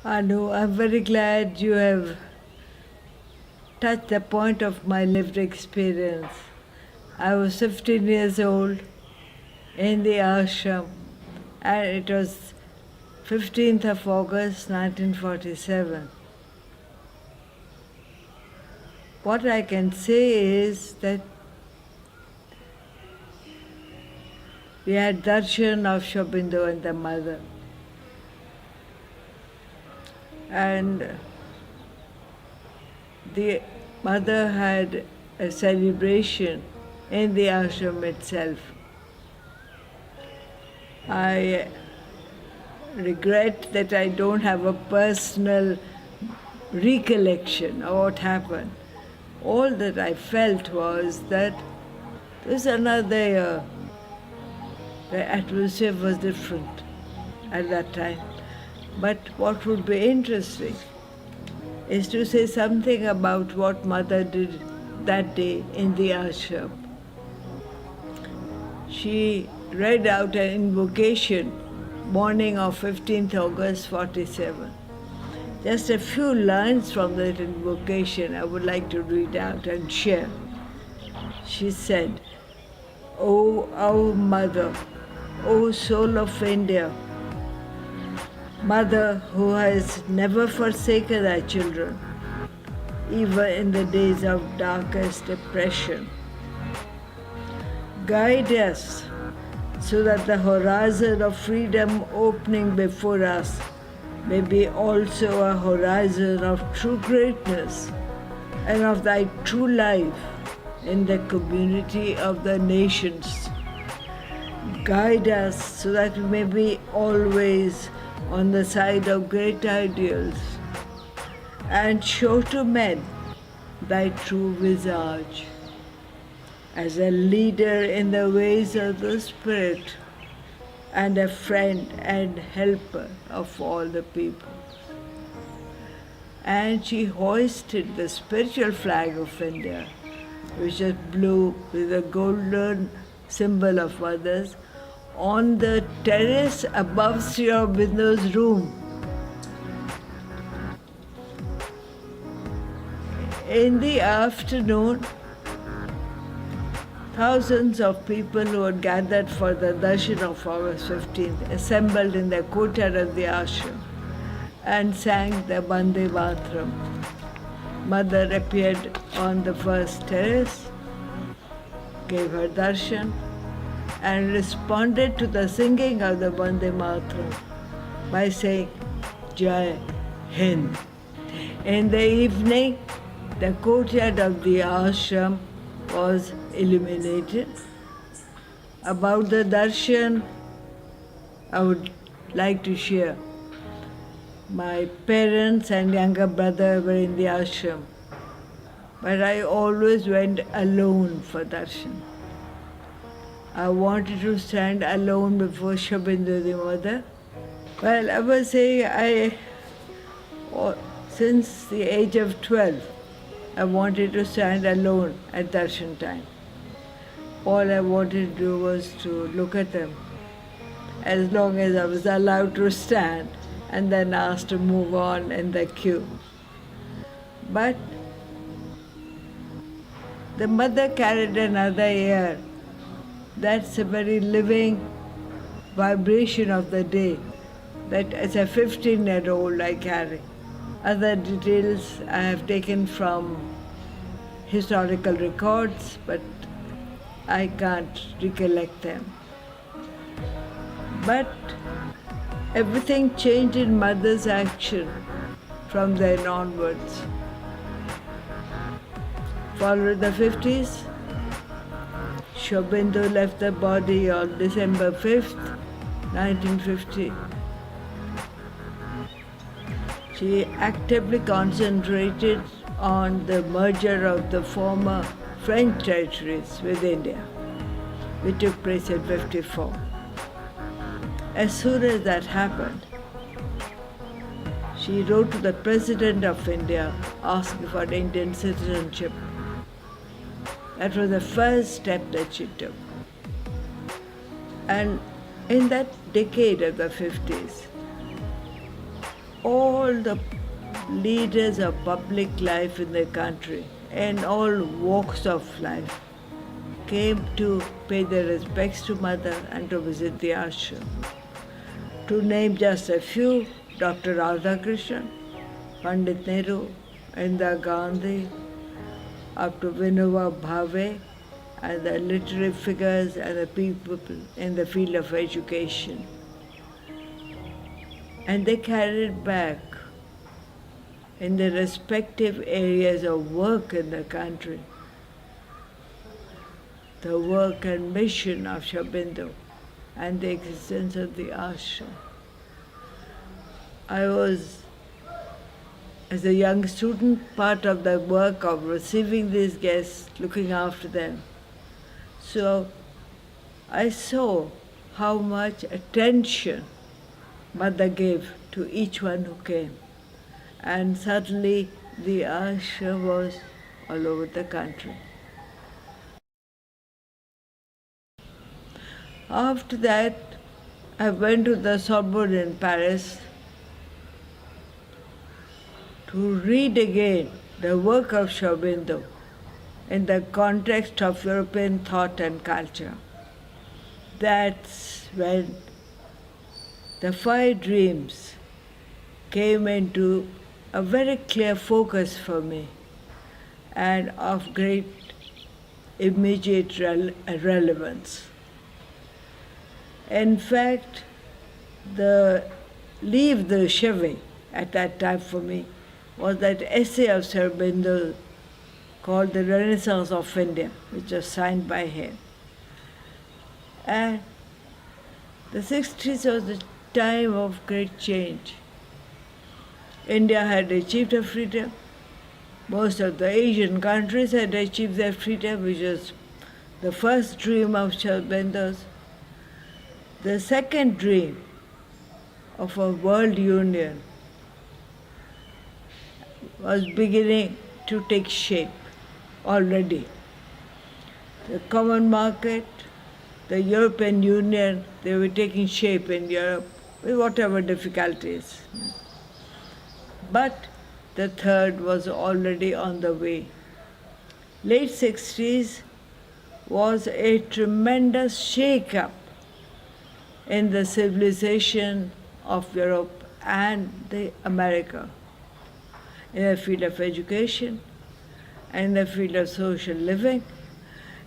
Anu, I'm very glad you have touched the point of my lived experience. I was 15 years old in the ashram, and it was 15th of August 1947. What I can say is that we had darshan of Shobindu and the mother. And the mother had a celebration in the ashram itself. I regret that I don't have a personal recollection of what happened. All that I felt was that it was another year. The atmosphere was different at that time. But what would be interesting is to say something about what Mother did that day in the ashram. She read out an invocation morning of 15th August 47. Just a few lines from that invocation I would like to read out and share. She said, "O our Mother, O soul of India, Mother who has never forsaken her children, even in the days of darkest depression. Guide us so that the horizon of freedom opening before us may be also a horizon of true greatness and of thy true life in the community of the nations. Guide us so that we may be always on the side of great ideals, and show to men thy true visage. As a leader in the ways of the Spirit, and a friend and helper of all the people." And she hoisted the spiritual flag of India, which is blue with a golden symbol of mothers, on the terrace above Sri Aurobindo's room. In the afternoon, thousands of people who had gathered for the darshan of August 15th assembled in the courtyard of the ashram and sang the Vande Mataram. Mother appeared on the first terrace, gave her darshan, and responded to the singing of the Vande Mataram by saying, "Jai Hind." In the evening, the courtyard of the ashram was illuminated. About the darshan, I would like to share. My parents and younger brother were in the ashram, but I always went alone for darshan. I wanted to stand alone before Shobindu, the mother. Well, I was saying, since the age of 12, I wanted to stand alone at darshan time. All I wanted to do was to look at them, as long as I was allowed to stand, and then asked to move on in the queue. But the mother carried another year. That's a very living vibration of the day that as a 15-year-old I carry. Other details I have taken from historical records, but I can't recollect them. But everything changed in Mother's action from then onwards. Followed the 50s, Shobindu left the body on December 5th, 1950. She actively concentrated on the merger of the former French territories with India, which took place in 54. As soon as that happened, she wrote to the President of India asking for Indian citizenship. That was the first step that she took. And in that decade of the 50s, all the leaders of public life in the country and all walks of life came to pay their respects to Mother and to visit the ashram. To name just a few, Dr. Radhakrishnan, Pandit Nehru, Indira Gandhi, up to Vinoba Bhave, and the literary figures and the people in the field of education. And they carried back in their respective areas of work in the country the work and mission of Sri Aurobindo and the existence of the ashram. I was, as a young student, part of the work of receiving these guests, looking after them. So I saw how much attention Mother gave to each one who came. And suddenly the ashram was all over the country. After that, I went to the Sorbonne in Paris to read again the work of Sri Aurobindo in the context of European thought and culture. That's when the 5 dreams came into a very clear focus for me and of great immediate relevance. In fact, the livre de chevet at that time for me was that essay of Sri Aurobindo called The Renaissance of India, which was signed by him. And the 60s was a time of great change. India had achieved her freedom. Most of the Asian countries had achieved their freedom, which was the first dream of Sri Aurobindo's. The second dream of a world union was beginning to take shape already. The common market, the European Union, they were taking shape in Europe with whatever difficulties. But the third was already on the way. Late 60s was a tremendous shake-up in the civilization of Europe and America, in the field of education, in the field of social living,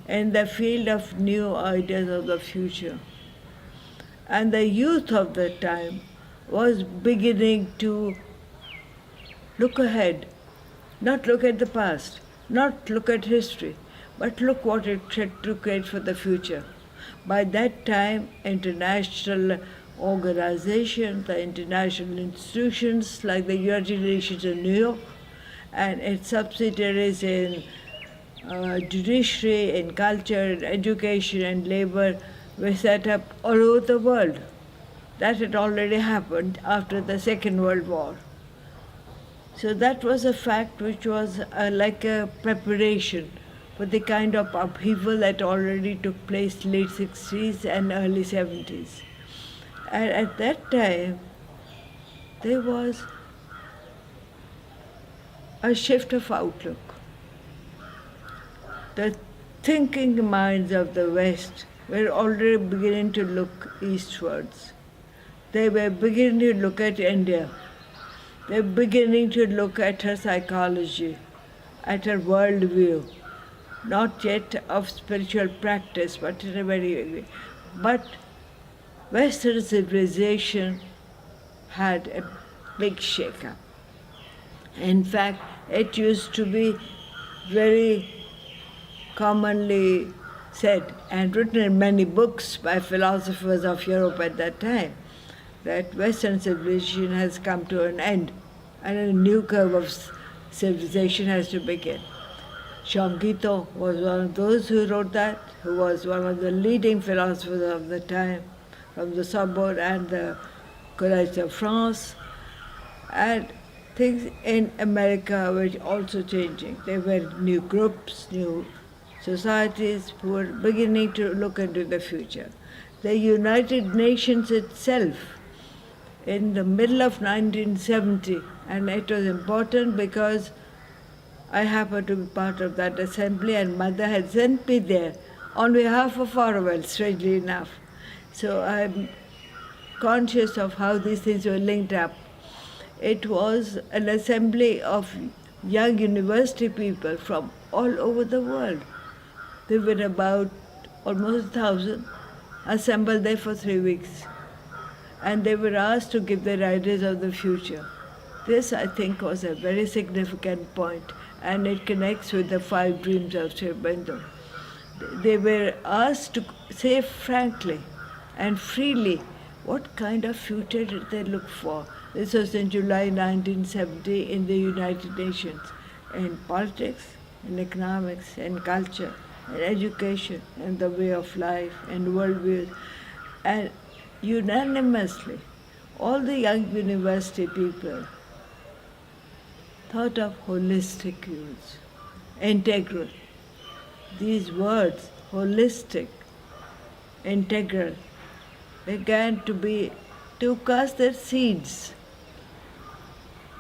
in the field of new ideas of the future. And the youth of the time was beginning to look ahead, not look at the past, not look at history, but look what it had to create for the future. By that time, international organizations, the international institutions like the United Nations in New York and its subsidiaries in judiciary, in culture, in education and labor were set up all over the world. That had already happened after the Second World War. So that was a fact which was like a preparation for the kind of upheaval that already took place late 60s and early 70s. And at that time, there was a shift of outlook. The thinking minds of the West were already beginning to look eastwards. They were beginning to look at India. They were beginning to look at her psychology, at her worldview, not yet of spiritual practice, but in a very. But Western civilization had a big shake-up. In fact, it used to be very commonly said and written in many books by philosophers of Europe at that time that Western civilization has come to an end and a new curve of civilization has to begin. Shankito was one of those who wrote that, who was one of the leading philosophers of the time, from the Sorbonne and the Collège of France. And things in America were also changing. There were new groups, new societies who were beginning to look into the future. The United Nations itself in the middle of 1970, and it was important because I happened to be part of that assembly, and Mother had sent me there on behalf of Auroville, strangely enough. So I'm conscious of how these things were linked up. It was an assembly of young university people from all over the world. There were about almost 1,000 assembled there for 3 weeks. And they were asked to give their ideas of the future. This, I think, was a very significant point, and it connects with the 5 dreams of Sri Aurobindo. They were asked to say frankly and freely what kind of future did they look for. This was in July 1970 in the United Nations, in politics, in economics, in culture, in education, in the way of life, in worldviews. And unanimously, all the young university people thought of holistic views, integral. These words, holistic, integral, began to cast their seeds.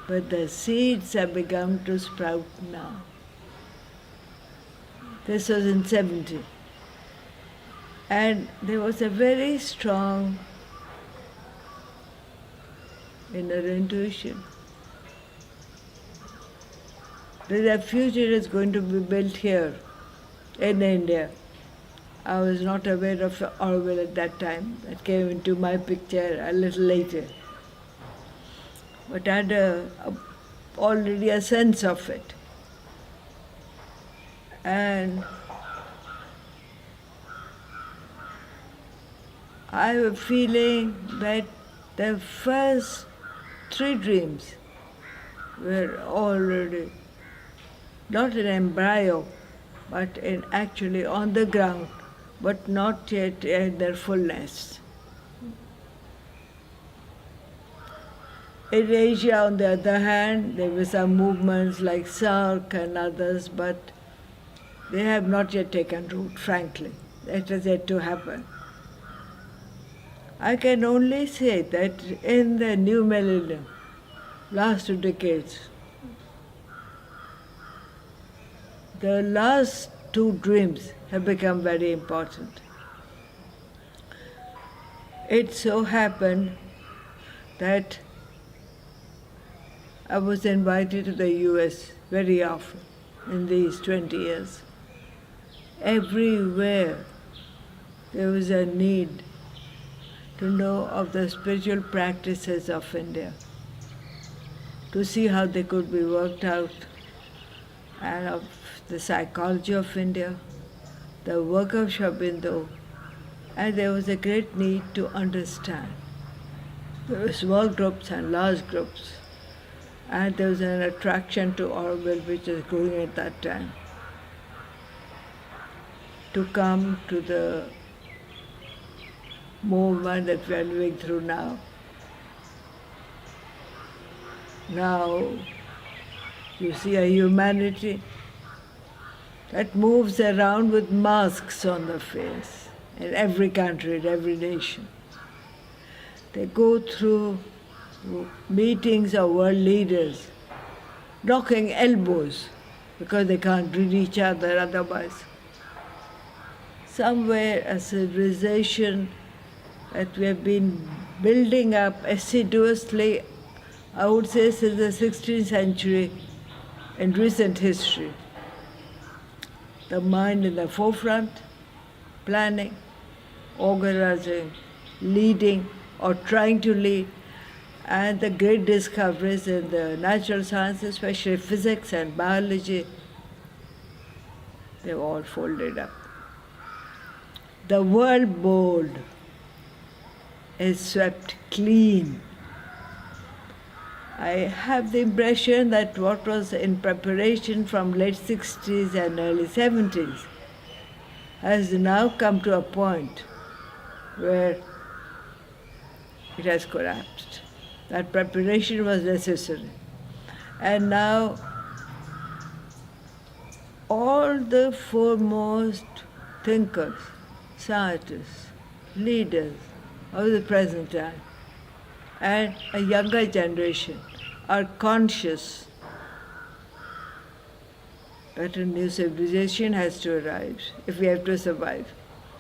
But the seeds have begun to sprout now. This was in 70. And there was a very strong inner intuition that the future is going to be built here in India. I was not aware of Auroville at that time. That came into my picture a little later. But I had already a sense of it. And I have a feeling that the first 3 dreams were already not an embryo, but actually on the ground, but not yet in their fullness. In Asia, on the other hand, there were some movements like SARC and others, but they have not yet taken root, frankly. That is yet to happen. I can only say that in the new millennium, last 2 decades, the last 2 dreams have become very important. It so happened that I was invited to the US very often in these 20 years. Everywhere there was a need to know of the spiritual practices of India, to see how they could be worked out, and of the psychology of India, the work of Sri Aurobindo, and there was a great need to understand. There were small groups and large groups, and there was an attraction to Auroville which was growing at that time, to come to the movement that we are living through now. Now, you see a humanity that moves around with masks on the face in every country, in every nation. They go through meetings of world leaders, knocking elbows because they can't read each other otherwise. Somewhere a civilization that we have been building up assiduously, I would say since the 16th century in recent history. The mind in the forefront, planning, organizing, leading or trying to lead, and the great discoveries in the natural sciences, especially physics and biology, they've all folded up. The world board is swept clean. I have the impression that what was in preparation from late 60s and early 70s has now come to a point where it has collapsed. That preparation was necessary. And now all the foremost thinkers, scientists, leaders of the present time and a younger generation are conscious that a new civilization has to arise if we have to survive.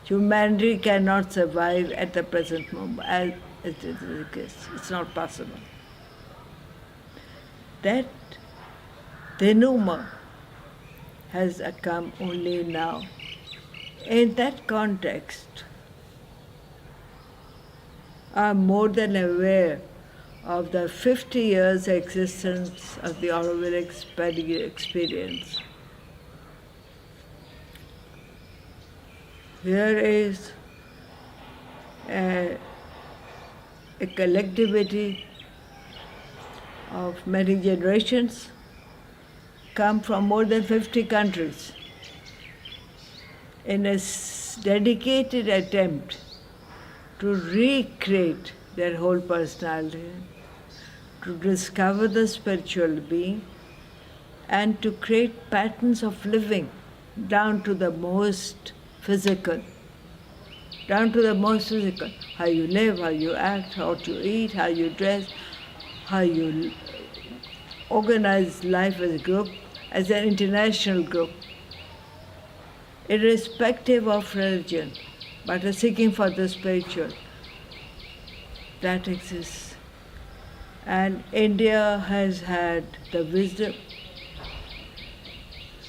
Humanity cannot survive at the present moment as it is the case. It's not possible. That denouement has come only now. In that context, I'm more than aware of the 50 years existence of the Auroville experience. Here is a collectivity of many generations come from more than 50 countries in a dedicated attempt to recreate their whole personality, to discover the spiritual being, and to create patterns of living down to the most physical. Down to the most physical. How you live, how you act, how you eat, how you dress, how you organize life as a group, as an international group, irrespective of religion, but a seeking for the spiritual. That exists. And India has had the wisdom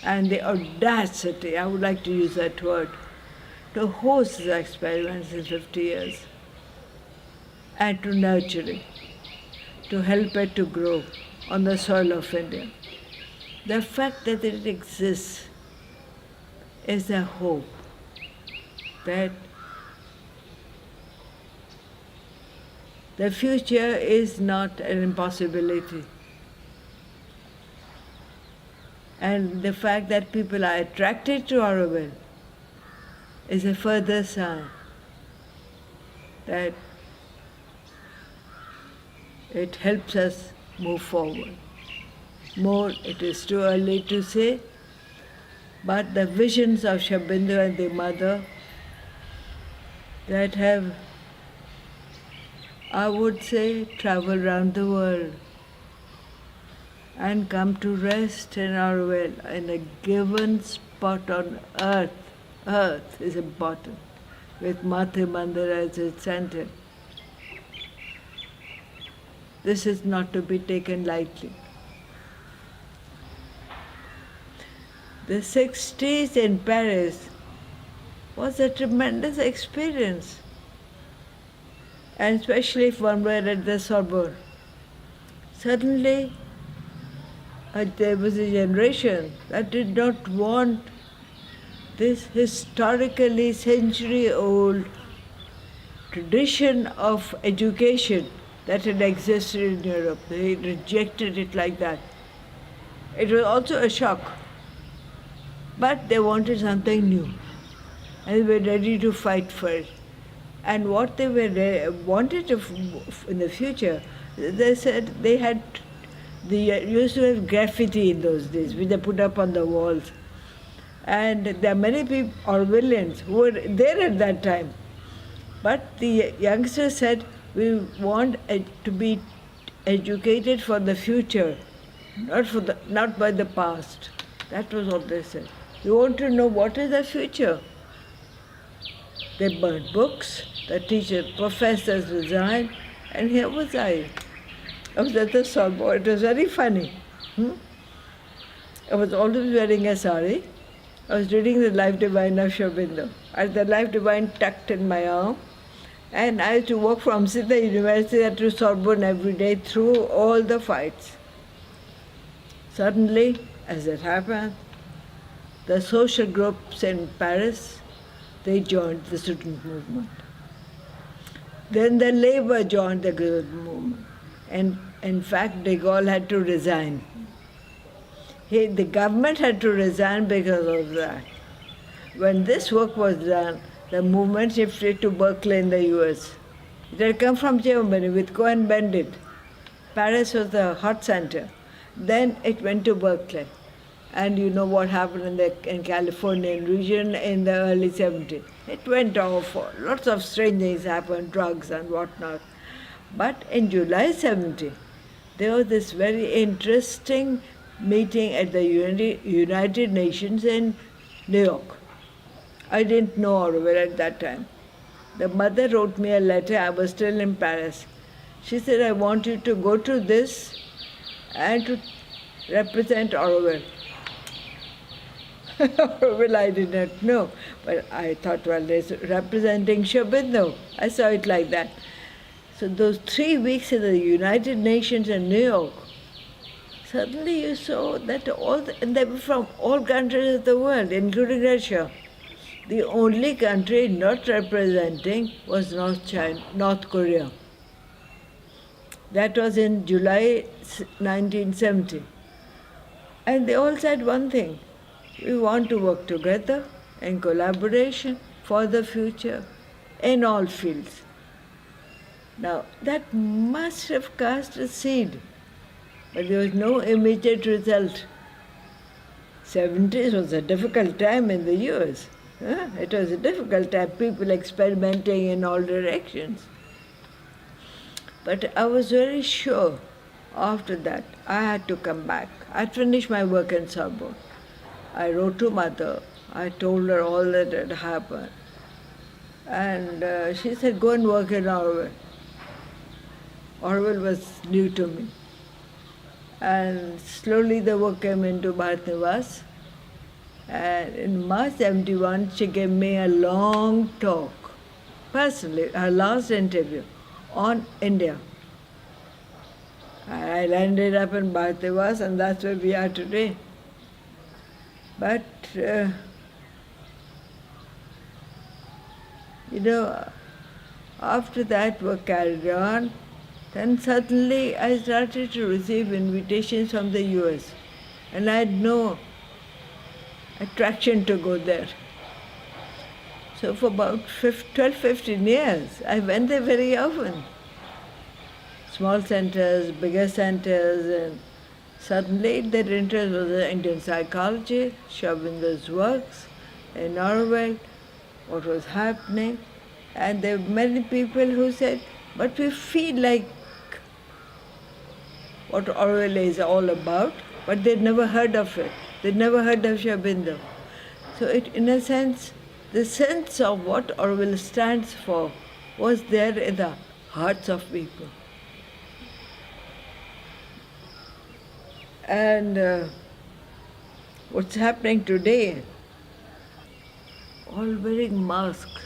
and the audacity, I would like to use that word, to host the experiments in 50 years and to nurture it, to help it to grow on the soil of India. The fact that it exists is a hope that the future is not an impossibility. And the fact that people are attracted to Auroville is a further sign that it helps us move forward. More, it is too early to say, but the visions of Sri Aurobindo and the mother that have, I would say, traveled around the world and come to rest in Auroville in a given spot on earth. Earth is important, with Mati Mandir as its center. This is not to be taken lightly. The 60s in Paris was a tremendous experience, and especially if one were at the Sorbonne. Suddenly, there was a generation that did not want this historically century-old tradition of education that had existed in Europe. They rejected it like that. It was also a shock. But they wanted something new, and they were ready to fight for it. And what they wanted in the future, they said they used to have graffiti in those days, which they put up on the walls. And there are many people, Aurovillians, who were there at that time. But the youngsters said, we want to be educated for the future, not by the past. That was what they said. We want to know what is the future. They burned books, the teacher, professors resigned, and here was I. I was at the Sorbonne. It was very funny. I was always wearing a sari. I was reading the Life Divine of Sri Aurobindo. I had the Life Divine tucked in my arm. And I used to walk from Sydney University to Sorbonne every day through all the fights. Suddenly, as it happened, the social groups in Paris, they joined the student movement. Then the labor joined the movement. And in fact, de Gaulle had to resign. The government had to resign because of that. When this work was done, the movement shifted to Berkeley in the US. It had come from Germany with Cohen-Bendit. Paris was the hot center. Then it went to Berkeley. And you know what happened in Californian region in the early 70s. It went off. Lots of strange things happened, drugs and whatnot. But in July 70, there was this very interesting meeting at the United Nations in New York. I didn't know Auroville at that time. The mother wrote me a letter. I was still in Paris. She said, I want you to go to this and to represent Auroville. Auroville I did not know, but I thought, well, there's representing Sri Aurobindo. I saw it like that. So those 3 weeks in the United Nations in New York, suddenly you saw that and they were from all countries of the world, including Russia. The only country not representing was North Korea. That was in July 1970. And they all said one thing: we want to work together in collaboration for the future in all fields. Now, that must have cast a seed, but there was no immediate result. 70s was a difficult time in the US. It was a difficult time, people experimenting in all directions. But I was very sure after that I had to come back. I'd finished my work in Sorbonne. I wrote to mother. I told her all that had happened. And she said, go and work in Auroville. Auroville was new to me. And slowly the work came into Bharat Nivas. And in March 71, she gave me a long talk, personally, her last interview on India. I landed up in Bharat Nivas, and that's where we are today. But, after that work carried on, then suddenly I started to receive invitations from the US, and I had no attraction to go there. So for about 12, 15 years, I went there very often. Small centers, bigger centers, and suddenly their interest was in Indian psychology, Sri Aurobindo's works, in Auroville, what was happening. And there were many people who said, but we feel like what Auroville is all about, but they'd never heard of it. They'd never heard of Sri Aurobindo. So in a sense, the sense of what Auroville stands for was there in the hearts of people. And what's happening today, all wearing masks,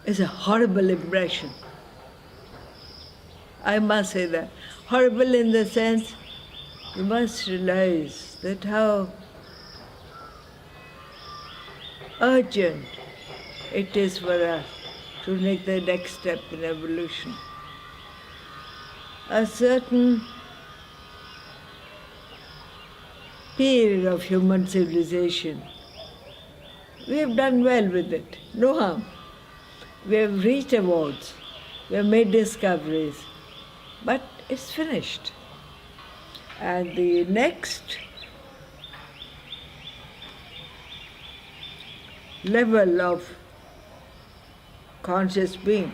is a horrible impression. I must say that. Horrible in the sense, you must realize that how urgent it is for us to make the next step in evolution. A certain period of human civilization, we have done well with it, no harm. We have reached awards, we have made discoveries, but it's finished. And the next level of conscious being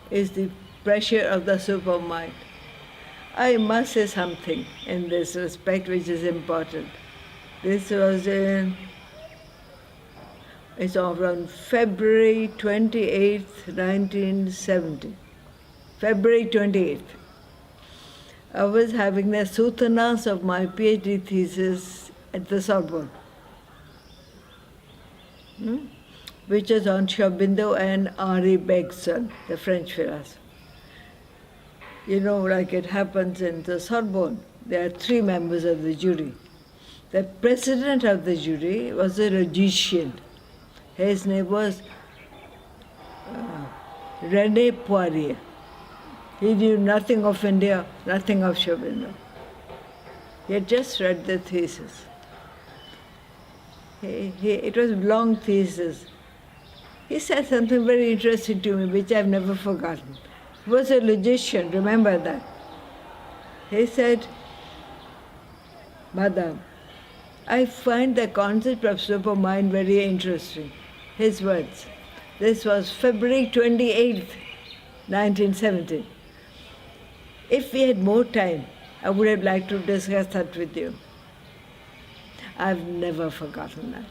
is the pressure of the supermind. I must say something in this respect which is important. This was it's around February 28th, 1970. February 28th. I was having the soutanas of my PhD thesis at the Sorbonne, which is on Sri Aurobindo and Henri Bergson, the French philosopher. Like it happens in the Sorbonne, there are 3 members of the jury. The president of the jury was a logician. His name was René Poirier. He knew nothing of India, nothing of Sri Aurobindo. He had just read the thesis. It was a long thesis. He said something very interesting to me, which I've never forgotten. He was a logician, remember that. He said, Madam, I find the concept of supermind very interesting. His words. This was February 28th, 1917. If we had more time, I would have liked to discuss that with you. I've never forgotten that.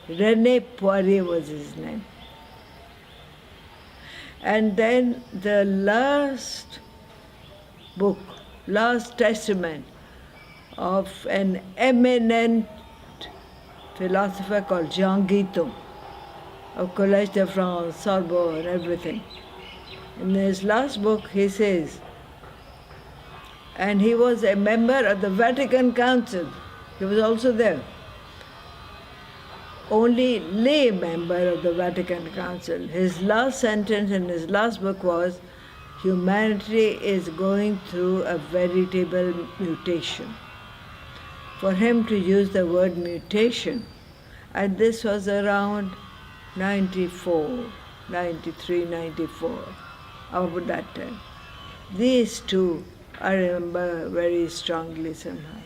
René Poirier was his name. And then the last book, last testament of an eminent philosopher called Jean Guiton of Collège de France, Sorbonne, and everything. In his last book, he says, and he was a member of the Vatican Council. He was also there. Only lay member of the Vatican Council. His last sentence in his last book was, humanity is going through a veritable mutation. For him to use the word mutation, and this was around 94, 93, 94, about that time. These two I remember very strongly somehow.